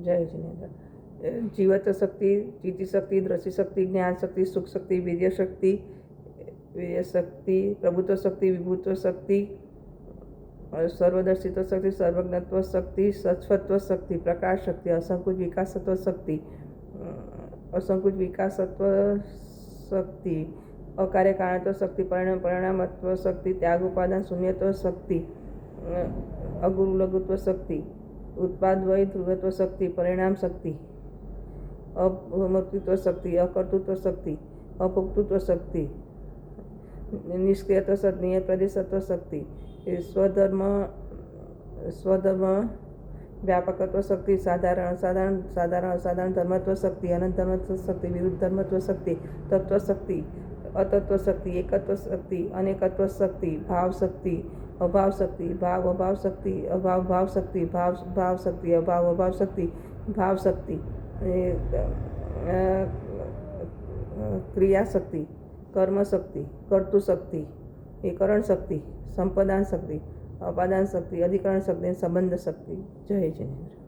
જય જિનેન્દ્ર. જીવત શક્તિ, ચિતિ શક્તિ, દ્રષ્ટિ શક્તિ, જ્ઞાન શક્તિ, સુખ શક્તિ, વીર્ય શક્તિ, પ્રભુત્વ શક્તિ, વિભુત્વ શક્તિ, સર્વદર્શિત્વ શક્તિ, સર્વજ્ઞત્વ શક્તિ, સત્વત્વ શક્તિ, પ્રકાશ શક્તિ, અસંકુચ વિકાસત્વ શક્તિ, અસંકુચ વિકાસત્વ શક્તિ, અકાર્ય કારણત્વ શક્તિ, પરિણામત્વ શક્તિ, ત્યાગ ઉપાદાન શૂન્યત્વ શક્તિ, અગુરુ લઘુત્વ શક્તિ, ઉત્પાદ વય ધ્રુવત્વ શક્તિ, પરિણામ શક્તિ, અમૃતત્વ શક્તિ, અકર્તૃત્વ શક્તિ, અભોક્તૃત્વ શક્તિ, નિષ્ક્રિયત્વ શક્તિ, નિયત પ્રદેશત્વ શક્તિ, સ્વધર્મ વ્યાપકત્વ શક્તિ, સાધારણ ધર્મત્વ શક્તિ, અનંત ધર્મત્વ શક્તિ, વિરુદ્ધ ધર્મત્વ શક્તિ, તત્વ શક્તિ, અતત્વ શક્તિ, એકત્વ શક્તિ, અનેકત્વ શક્તિ, ભાવ શક્તિ, અભાવ શક્તિ, ભાવ અભાવ શક્તિ, અભાવ ભાવ શક્તિ, ભાવ ભાવ શક્તિ, અભાવ અભાવ શક્તિ, ભાવ શક્તિ, ક્રિયા શક્તિ, કર્મ શક્તિ, કર્તૃ શક્તિ, એકરણ શક્તિ, સંપદાન શક્તિ, અપાદાન શક્તિ, અધિકરણ શક્તિ, સંબંધ શક્તિ. જય જિનેન્દ્ર.